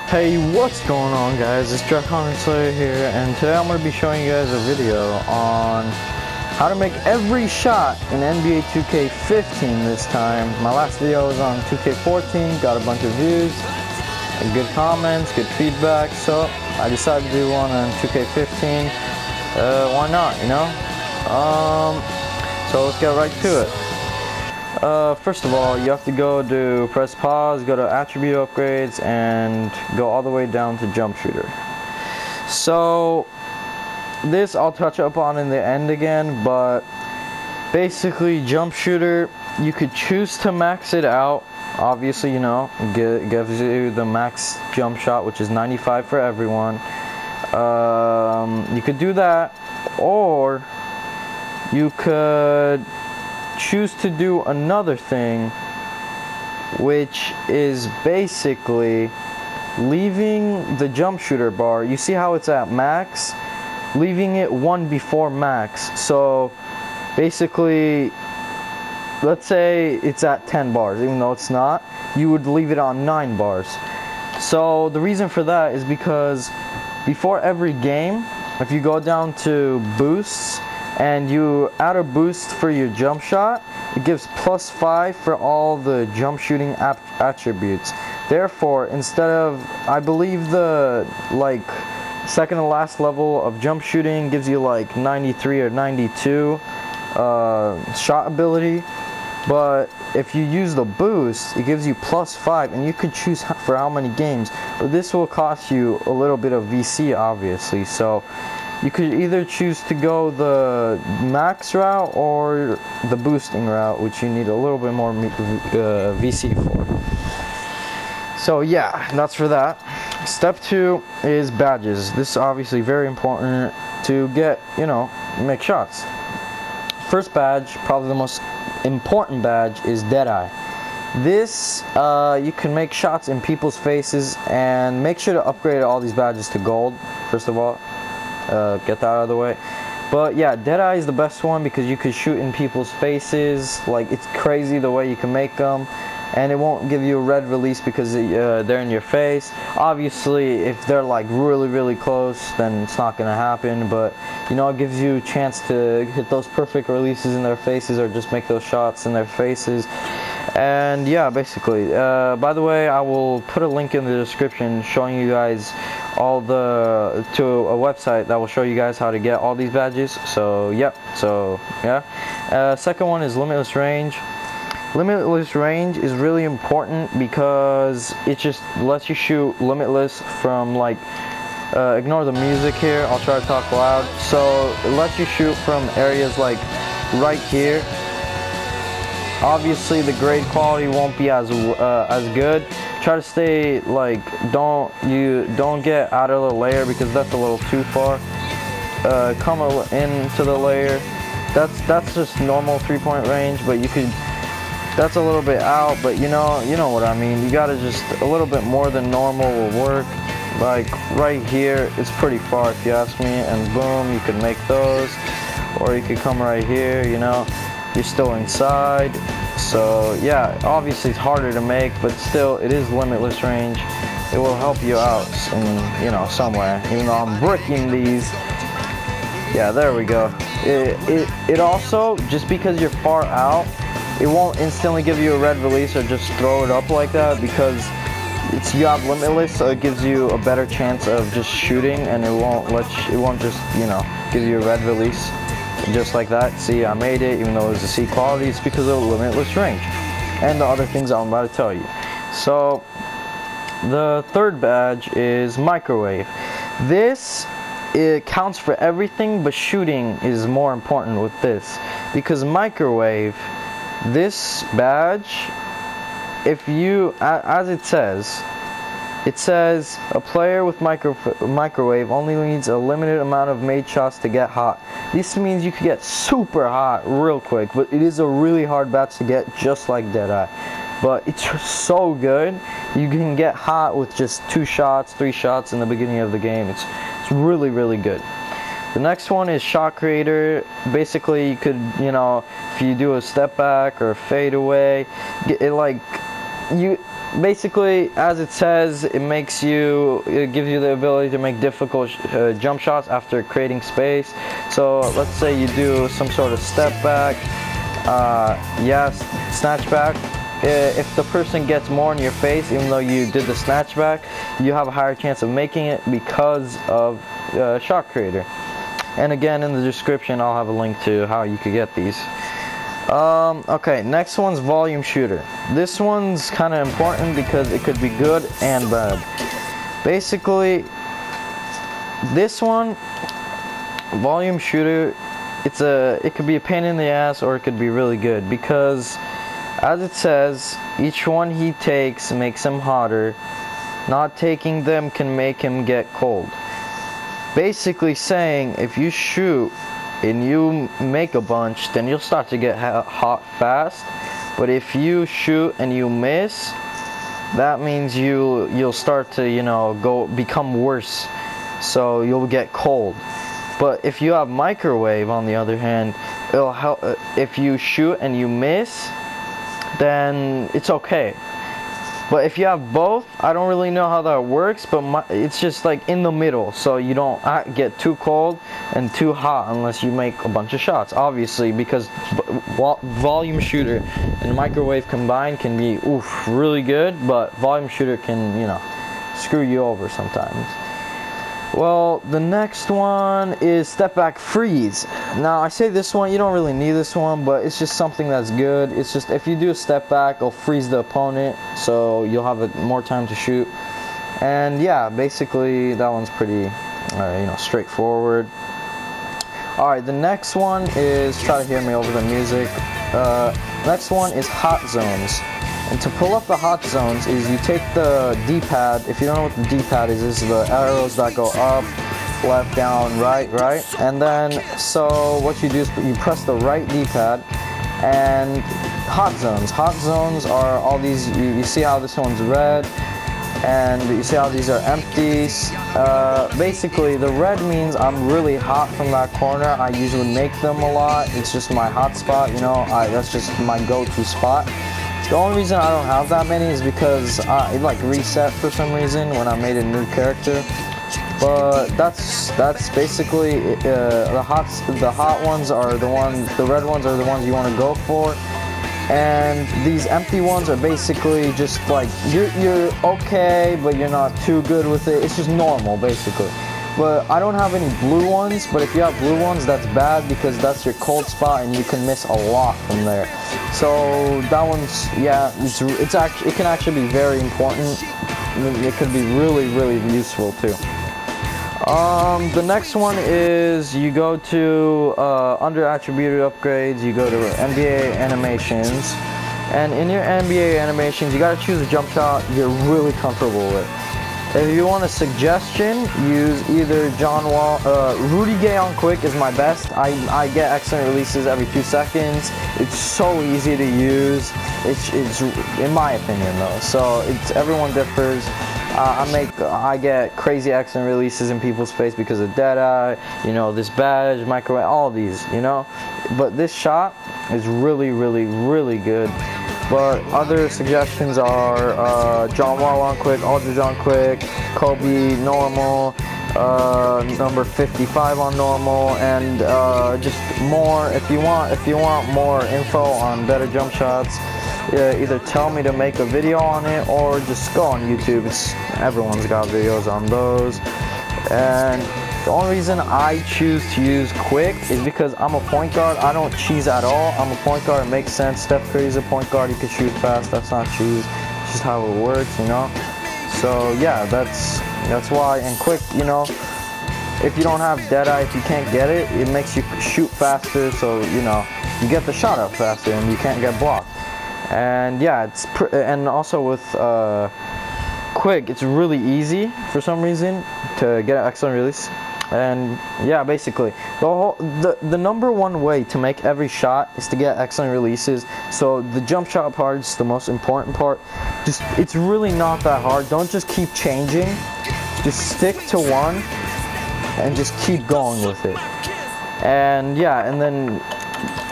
Hey, what's going on, guys? It's Draconic Slayer here, and today I'm going to be showing you guys a video on how to make every shot in NBA 2K15 this time. My last video was on 2K14, got a bunch of views, and good comments, good feedback, so I decided to do one on 2K15. Why not, you know? So let's get right to it. First of all, you have to press pause, go to attribute upgrades, and go all the way down to jump shooter. So this I'll touch up on in the end again, but basically jump shooter, you could choose to max it out. Obviously, you know, gives you the max jump shot, which is 95 for everyone. You could do that, or you could choose to do another thing, which is basically leaving the jump shooter bar. You see how it's at max? Leaving it one before max. So basically, let's say it's at 10 bars, even though it's not, you would leave it on 9 bars. So the reason for that is because before every game, if you go down to boosts and you add a boost for your jump shot, it gives +5 for all the jump shooting attributes. Therefore, instead of, I believe the second to last level of jump shooting gives you like 93 or 92 shot ability, but if you use the boost, it gives you +5, and you could choose for how many games, but this will cost you a little bit of VC, obviously. So you could either choose to go the max route or the boosting route, which you need a little bit more VC for. So yeah, that's for that. Step 2 is badges. This is obviously very important to get, you know, make shots. First badge, probably the most important badge, is Deadeye. This, you can make shots in people's faces, and make sure to upgrade all these badges to gold, first of all. Get that out of the way. But yeah, Deadeye is the best one because you could shoot in people's faces. Like, it's crazy the way you can make them, and it won't give you a red release because they're in your face. Obviously, if they're like really close, then it's not gonna happen, but you know, it gives you a chance to hit those perfect releases in their faces, or just make those shots in their faces. And yeah, basically, by the way, I will put a link in the description showing you guys all to a website that will show you guys how to get all these badges. So yeah, second one is limitless range. Limitless range is really important because it just lets you shoot limitless from, like, ignore the music here, I'll try to talk loud. So it lets you shoot from areas like right here. Obviously the grade quality won't be as good. Try to stay, like, don't get out of the layer because that's a little too far. Come into the layer. That's just normal 3-point range, but you could, that's a little bit out, but you know what I mean. You gotta just a little bit more than normal will work. Like right here, it's pretty far if you ask me, and boom, you can make those. Or you could come right here, you know, you're still inside. So yeah, obviously it's harder to make, but still it is limitless range. It will help you out in, you know, somewhere, even though I'm bricking these. Yeah, there we go. It also, just because you're far out, it won't instantly give you a red release or just throw it up like that, because you have limitless, so it gives you a better chance of just shooting, and it won't just, you know, give you a red release just like that. See, I made it even though it was a C quality. It's because of limitless range and the other things I'm about to tell you. So the third badge is microwave. This, it counts for everything, but shooting is more important with this, because microwave, this badge, if you, as it says a player with microwave only needs a limited amount of made shots to get hot. This means you can get super hot real quick, but it is a really hard badge to get, just like Deadeye. But it's so good, you can get hot with just 2 shots, 3 shots in the beginning of the game. It's really good. The next one is shot creator. Basically, you could, you know, if you do a step back or a fade away, it like, basically, as it says, it gives you the ability to make difficult jump shots after creating space. So let's say you do some sort of step back, snatch back. If the person gets more in your face, even though you did the snatch back, you have a higher chance of making it because of shot creator. And again, in the description, I'll have a link to how you could get these. Okay, next one's volume shooter. This one's kind of important because it could be good and bad. Basically, this one, volume shooter, it could be a pain in the ass or it could be really good because, as it says, each one he takes makes him hotter. Not taking them can make him get cold. Basically saying, if you shoot and you make a bunch, then you'll start to get hot fast. But if you shoot and you miss, that means you'll start to become worse. So you'll get cold. But if you have microwave, on the other hand, it'll help. If you shoot and you miss, then it's okay. But if you have both, I don't really know how that works, but it's just like in the middle, so you don't get too cold and too hot unless you make a bunch of shots, obviously, because volume shooter and microwave combined can be really good, but volume shooter can, screw you over sometimes. Well, the next one is step back freeze. Now, I say this one, you don't really need this one, but it's just something that's good. It's just, if you do a step back, it'll freeze the opponent, so you'll have more time to shoot. And yeah, basically, that one's pretty, straightforward. Alright, the next one is, try to hear me over the music. Next one is hot zones. And to pull up the hot zones is you take the D-pad. If you don't know what the D-pad is, it's the arrows that go up, left, down, right. And then, so what you do is you press the right D-pad and hot zones. Hot zones are all these, you see how this one's red and you see how these are empty. Basically, the red means I'm really hot from that corner. I usually make them a lot. It's just my hot spot, that's just my go-to spot. The only reason I don't have that many is because it reset for some reason when I made a new character. But that's basically the hot ones are the red ones are the ones you want to go for. And these empty ones are basically just like you're okay, but you're not too good with it. It's just normal basically. But I don't have any blue ones, but if you have blue ones, that's bad because that's your cold spot and you can miss a lot from there. So that one's, it can actually be very important. It could be really, really useful too. The next one is you go to under attributed upgrades, you go to NBA animations, and in your NBA animations, you gotta choose a jump shot you're really comfortable with. If you want a suggestion, use either John Wall, Rudy Gay on quick is my best. I get excellent releases every 2 seconds. It's so easy to use. It's in my opinion though. So everyone differs. I get crazy excellent releases in people's face because of Deadeye, this badge, microwave, all these, But this shot is really, really, really good. But other suggestions are John Wall on quick, Ultra John quick, Kobe normal, number 55 on normal, and just more. If you want more info on better jump shots, either tell me to make a video on it or just go on YouTube. Everyone's got videos on those. And the only reason I choose to use quick is because I'm a point guard. I don't cheese at all. I'm a point guard. It makes sense. Steph Curry's a point guard. He can shoot fast. That's not cheese. It's just how it works, So yeah, that's why. And quick, if you don't have Deadeye, if you can't get it, it makes you shoot faster. So you get the shot up faster and you can't get blocked. And yeah, and also with quick, it's really easy for some reason to get an excellent release. And yeah, basically the number one way to make every shot is to get excellent releases. So the jump shot part is the most important part. It's really not that hard. Don't just keep changing. Just stick to one and just keep going with it. And yeah, and then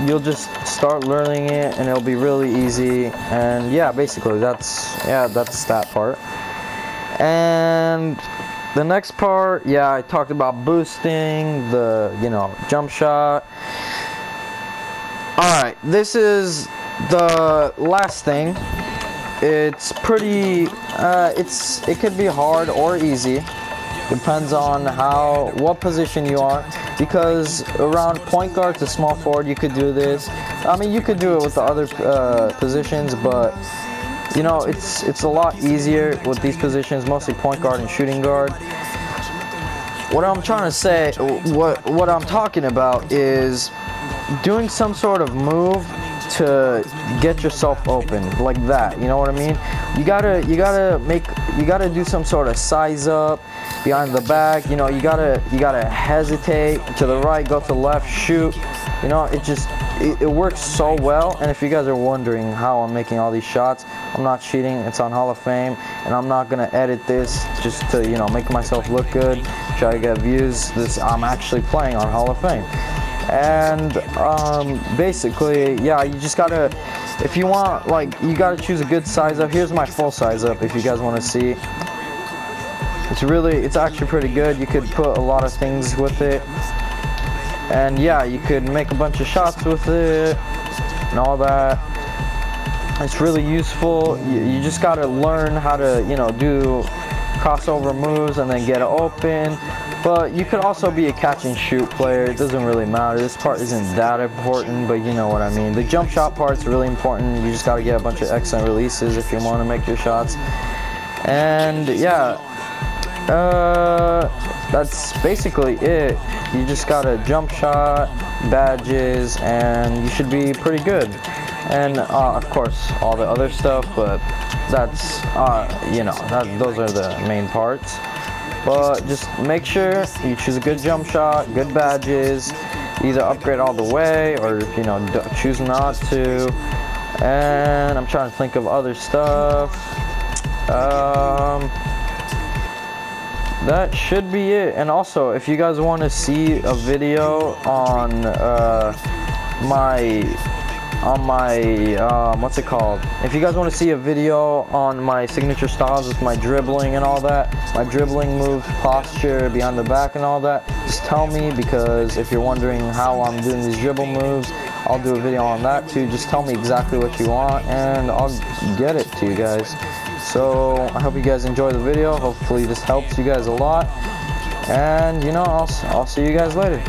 you'll just start learning it, and it'll be really easy. And yeah, basically that's that part. And the next part, yeah, I talked about boosting, the, you know, jump shot. Alright, this is the last thing. It's pretty, it could be hard or easy. Depends on what position you are. Because around point guard to small forward, you could do this. I mean, you could do it with the other positions, but you know, it's a lot easier with these positions, mostly point guard and shooting guard. What I'm trying to say, what I'm talking about is doing some sort of move to get yourself open, like that. You know what I mean? You gotta do some sort of size up behind the back. You know, you gotta hesitate to the right, go to the left, shoot. You know, it works so well. And if you guys are wondering how I'm making all these shots, I'm not cheating. It's on Hall of Fame, and I'm not gonna edit this just to, you know, make myself look good, try to get views. I'm actually playing on Hall of Fame. And basically, yeah, you just gotta, if you want, like, you gotta choose a good size up. Here's my full size up if you guys want to see. It's actually pretty good. You could put a lot of things with it, and yeah, you could make a bunch of shots with it and all that. It's really useful. You just gotta learn how to, you know, do crossover moves and then get it open. But you could also be a catch and shoot player. It doesn't really matter. This part isn't that important, but you know what I mean. The jump shot part's really important. You just gotta get a bunch of excellent releases if you want to make your shots. And yeah, that's basically it. You just gotta jump shot, badges, and you should be pretty good. And of course, all the other stuff, but that's you know, those are the main parts. But just make sure you choose a good jump shot, good badges, either upgrade all the way or, you know, choose not to. And I'm trying to think of other stuff. That should be it. And also, if you guys want to see a video on my what's it called? If you guys want to see a video on my signature styles with my dribbling and all that, my dribbling moves, posture, behind the back and all that, just tell me, because if you're wondering how I'm doing these dribble moves, I'll do a video on that too. Just tell me exactly what you want and I'll get it to you guys. So I hope you guys enjoy the video. Hopefully this helps you guys a lot. And you know, I'll see you guys later.